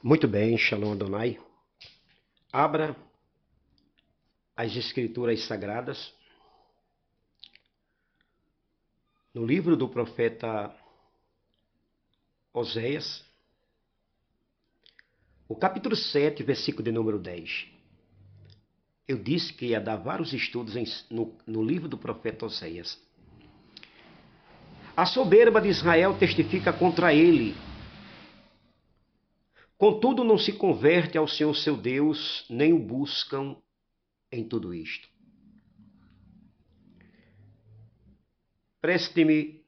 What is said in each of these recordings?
Muito bem, Shalom Adonai. Abra as Escrituras Sagradas no livro do profeta Oséias, o capítulo 7, versículo de número 10. Eu disse que ia dar vários estudos no livro do profeta Oséias. A soberba de Israel testifica contra ele. Contudo, não se converte ao Senhor seu Deus, nem o buscam em tudo isto. Preste-me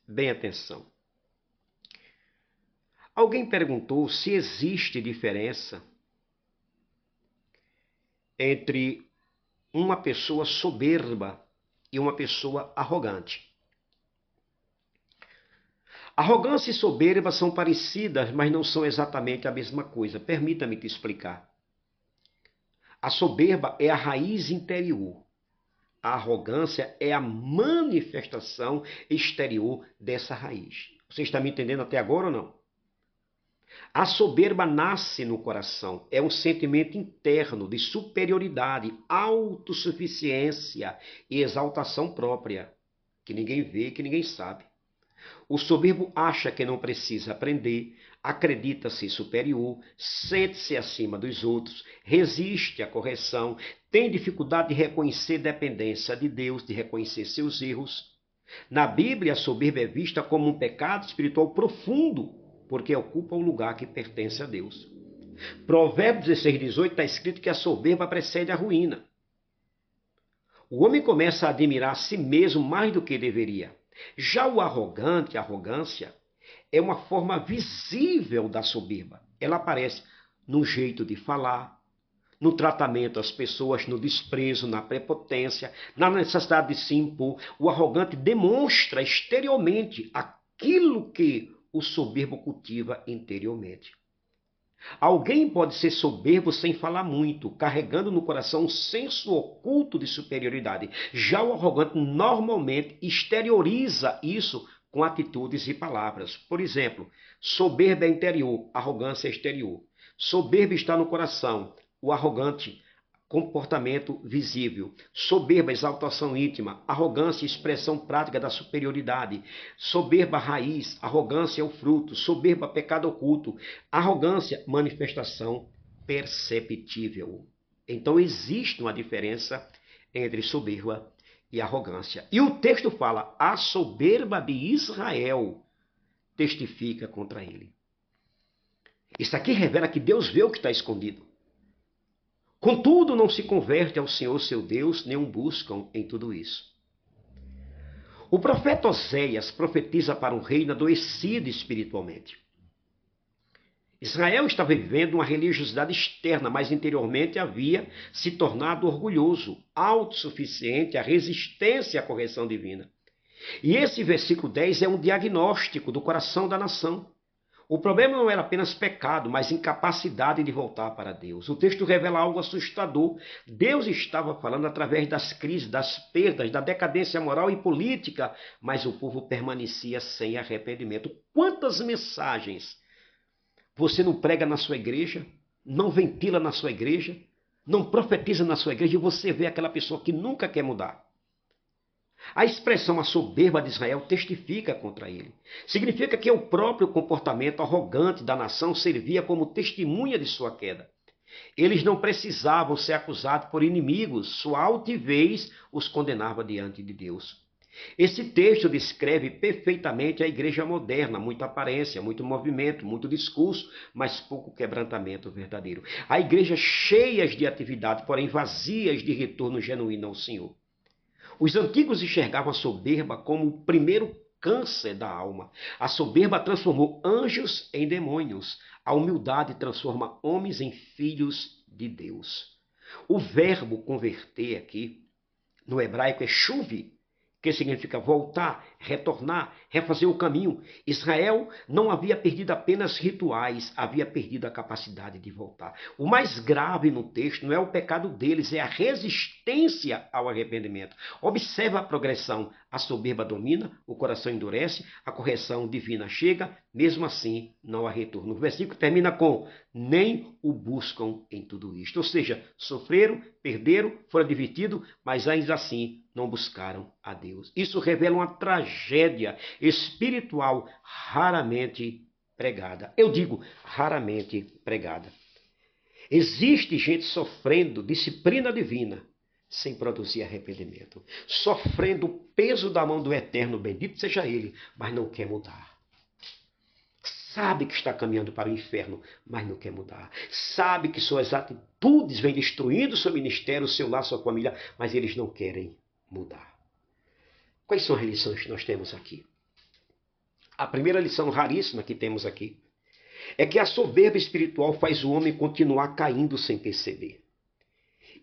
bem atenção. Alguém perguntou se existe diferença entre uma pessoa soberba e uma pessoa arrogante. Arrogância e soberba são parecidas, mas não são exatamente a mesma coisa. Permita-me te explicar. A soberba é a raiz interior. A arrogância é a manifestação exterior dessa raiz. Você está me entendendo até agora ou não? A soberba nasce no coração. É um sentimento interno de superioridade, autossuficiência e exaltação própria, que ninguém vê, que ninguém sabe. O soberbo acha que não precisa aprender, acredita-se superior, sente-se acima dos outros, resiste à correção, tem dificuldade de reconhecer dependência de Deus, de reconhecer seus erros. Na Bíblia, a soberba é vista como um pecado espiritual profundo, porque ocupa um lugar que pertence a Deus. Provérbios 16:18 está escrito que a soberba precede a ruína. O homem começa a admirar a si mesmo mais do que deveria. Já o arrogante, a arrogância, é uma forma visível da soberba. Ela aparece no jeito de falar, no tratamento às pessoas, no desprezo, na prepotência, na necessidade de se impor. O arrogante demonstra exteriormente aquilo que o soberbo cultiva interiormente. Alguém pode ser soberbo sem falar muito, carregando no coração um senso oculto de superioridade. Já o arrogante normalmente exterioriza isso com atitudes e palavras. Por exemplo, soberba é interior, arrogância é exterior. Soberba está no coração, o arrogante, comportamento visível. Soberba, exaltação íntima. Arrogância, expressão prática da superioridade. Soberba, raiz. Arrogância é o fruto. Soberba, pecado oculto. Arrogância, manifestação perceptível. Então existe uma diferença entre soberba e arrogância. E o texto fala: a soberba de Israel testifica contra ele. Isso aqui revela que Deus vê o que está escondido. Contudo, não se converte ao Senhor seu Deus, nem o buscam em tudo isso. O profeta Oséias profetiza para um reino adoecido espiritualmente. Israel estava vivendo uma religiosidade externa, mas interiormente havia se tornado orgulhoso, autossuficiente, a resistência à correção divina. E esse versículo 10 é um diagnóstico do coração da nação. O problema não era apenas pecado, mas incapacidade de voltar para Deus. O texto revela algo assustador. Deus estava falando através das crises, das perdas, da decadência moral e política, mas o povo permanecia sem arrependimento. Quantas mensagens você não prega na sua igreja, não ventila na sua igreja, não profetiza na sua igreja e você vê aquela pessoa que nunca quer mudar? A expressão a soberba de Israel testifica contra ele. Significa que o próprio comportamento arrogante da nação servia como testemunha de sua queda. Eles não precisavam ser acusados por inimigos, sua altivez os condenava diante de Deus. Esse texto descreve perfeitamente a igreja moderna, muita aparência, muito movimento, muito discurso, mas pouco quebrantamento verdadeiro. A igreja cheia de atividade, porém vazias de retorno genuíno ao Senhor. Os antigos enxergavam a soberba como o primeiro câncer da alma. A soberba transformou anjos em demônios. A humildade transforma homens em filhos de Deus. O verbo converter aqui, no hebraico, é chuvi, que significa voltar, retornar, refazer o caminho. Israel não havia perdido apenas rituais, havia perdido a capacidade de voltar. O mais grave no texto não é o pecado deles, é a resistência ao arrependimento. Observa a progressão. A soberba domina, o coração endurece, a correção divina chega, mesmo assim não há retorno. O versículo termina com: nem o buscam em tudo isto. Ou seja, sofreram, perderam, foram advertidos, mas ainda assim não buscaram a Deus. Isso revela uma tragédia espiritual raramente pregada. Eu digo raramente pregada. Existe gente sofrendo disciplina divina sem produzir arrependimento, sofrendo o peso da mão do Eterno, bendito seja Ele, mas não quer mudar. Sabe que está caminhando para o inferno, mas não quer mudar. Sabe que suas atitudes vêm destruindo o seu ministério, o seu lar, sua família, mas eles não querem mudar. Quais são as lições que nós temos aqui? A primeira lição raríssima que temos aqui é que a soberba espiritual faz o homem continuar caindo sem perceber.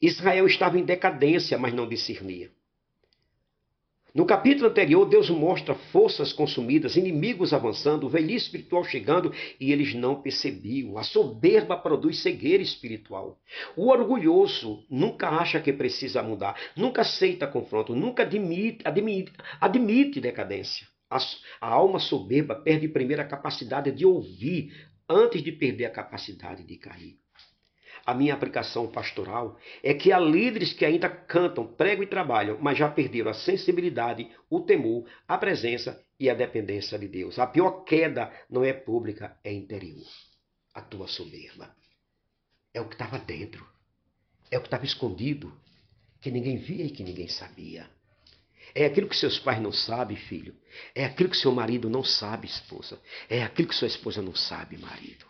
Israel estava em decadência, mas não discernia. No capítulo anterior, Deus mostra forças consumidas, inimigos avançando, velhice espiritual chegando e eles não percebiam. A soberba produz cegueira espiritual. O orgulhoso nunca acha que precisa mudar, nunca aceita confronto, nunca admite decadência. A alma soberba perde primeiro a capacidade de ouvir antes de perder a capacidade de cair. A minha aplicação pastoral é que há líderes que ainda cantam, pregam e trabalham, mas já perderam a sensibilidade, o temor, a presença e a dependência de Deus. A pior queda não é pública, é interior. A tua soberba. É o que estava dentro. É o que estava escondido, que ninguém via e que ninguém sabia. É aquilo que seus pais não sabem, filho. É aquilo que seu marido não sabe, esposa. É aquilo que sua esposa não sabe, marido.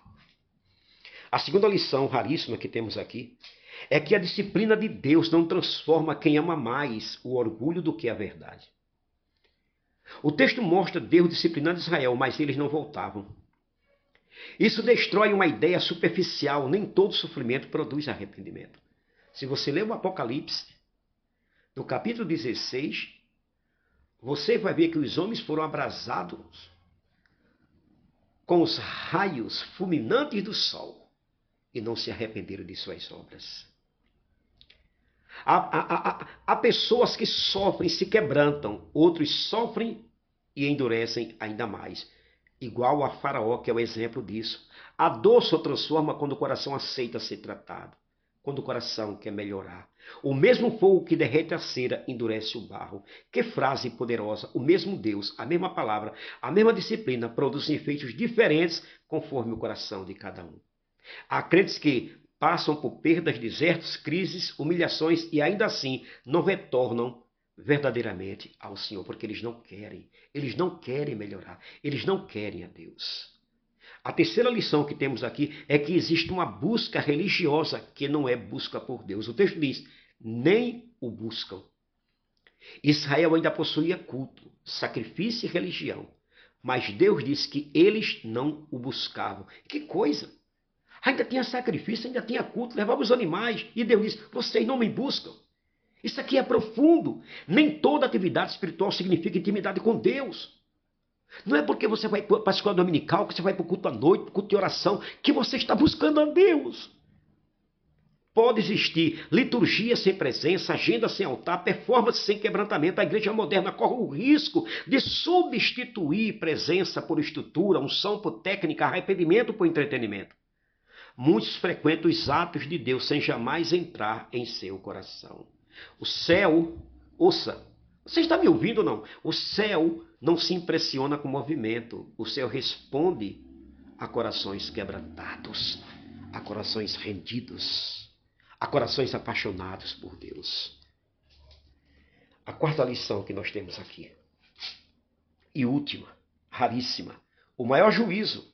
A segunda lição raríssima que temos aqui é que a disciplina de Deus não transforma quem ama mais o orgulho do que a verdade. O texto mostra Deus disciplinando Israel, mas eles não voltavam. Isso destrói uma ideia superficial, nem todo sofrimento produz arrependimento. Se você ler o Apocalipse, no capítulo 16, você vai ver que os homens foram abrasados com os raios fulminantes do sol e não se arrependeram de suas obras. Há pessoas que sofrem, se quebrantam, outros sofrem e endurecem ainda mais. Igual a Faraó, que é o exemplo disso. A dor só transforma quando o coração aceita ser tratado, quando o coração quer melhorar. O mesmo fogo que derrete a cera endurece o barro. Que frase poderosa! O mesmo Deus, a mesma palavra, a mesma disciplina produzem efeitos diferentes conforme o coração de cada um. Há crentes que passam por perdas, desertos, crises, humilhações e ainda assim não retornam verdadeiramente ao Senhor, porque eles não querem melhorar, eles não querem a Deus. A terceira lição que temos aqui é que existe uma busca religiosa que não é busca por Deus. O texto diz, nem o buscam. Israel ainda possuía culto, sacrifício e religião, mas Deus disse que eles não o buscavam. Que coisa! Ainda tinha sacrifício, ainda tinha culto, levava os animais. E Deus disse, vocês não me buscam. Isso aqui é profundo. Nem toda atividade espiritual significa intimidade com Deus. Não é porque você vai para a escola dominical, que você vai para o culto à noite, para o culto de oração, que você está buscando a Deus. Pode existir liturgia sem presença, agenda sem altar, performance sem quebrantamento. A igreja moderna corre o risco de substituir presença por estrutura, unção por técnica, arrependimento por entretenimento. Muitos frequentam os atos de Deus sem jamais entrar em seu coração. O céu, ouça, você está me ouvindo ou não? O céu não se impressiona com movimento. O céu responde a corações quebrantados, a corações rendidos, a corações apaixonados por Deus. A quarta lição que nós temos aqui, e última, raríssima, o maior juízo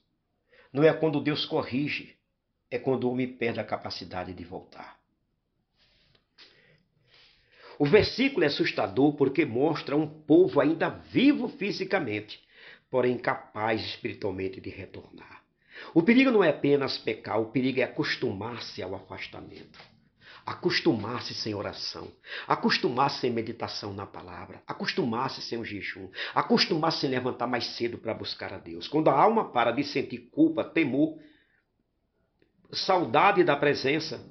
não é quando Deus corrige, é quando o homem perde a capacidade de voltar. O versículo é assustador porque mostra um povo ainda vivo fisicamente, porém incapaz espiritualmente de retornar. O perigo não é apenas pecar, o perigo é acostumar-se ao afastamento. Acostumar-se sem oração, acostumar-se sem meditação na palavra, acostumar-se sem o jejum, acostumar-se sem levantar mais cedo para buscar a Deus. Quando a alma para de sentir culpa, temor, saudade da presença,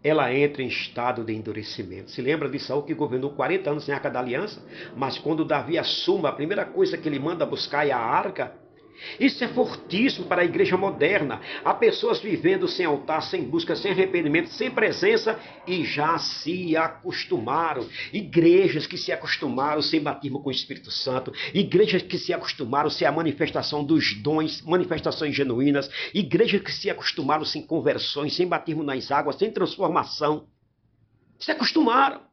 ela entra em estado de endurecimento. Se lembra de Saul que governou 40 anos sem a arca da aliança? Mas quando Davi assume, a primeira coisa que ele manda buscar é a arca. Isso é fortíssimo para a igreja moderna. Há pessoas vivendo sem altar, sem busca, sem arrependimento, sem presença e já se acostumaram. Igrejas que se acostumaram sem batismo com o Espírito Santo. Igrejas que se acostumaram sem a manifestação dos dons, manifestações genuínas. Igrejas que se acostumaram sem conversões, sem batismo nas águas, sem transformação. Se acostumaram.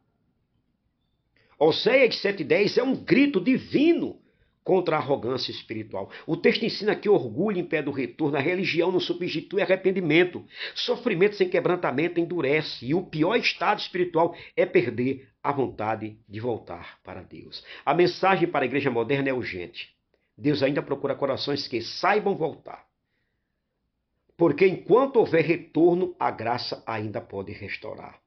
Oséias 7,10 é um grito divino contra a arrogância espiritual. O texto ensina que orgulho impede o retorno, a religião não substitui arrependimento. Sofrimento sem quebrantamento endurece. E o pior estado espiritual é perder a vontade de voltar para Deus. A mensagem para a igreja moderna é urgente. Deus ainda procura corações que saibam voltar. Porque enquanto houver retorno, a graça ainda pode restaurar.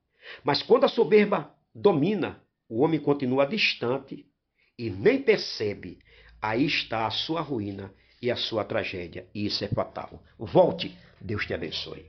Mas quando a soberba domina, o homem continua distante e nem percebe. Aí está a sua ruína e a sua tragédia. E isso é fatal. Volte. Deus te abençoe.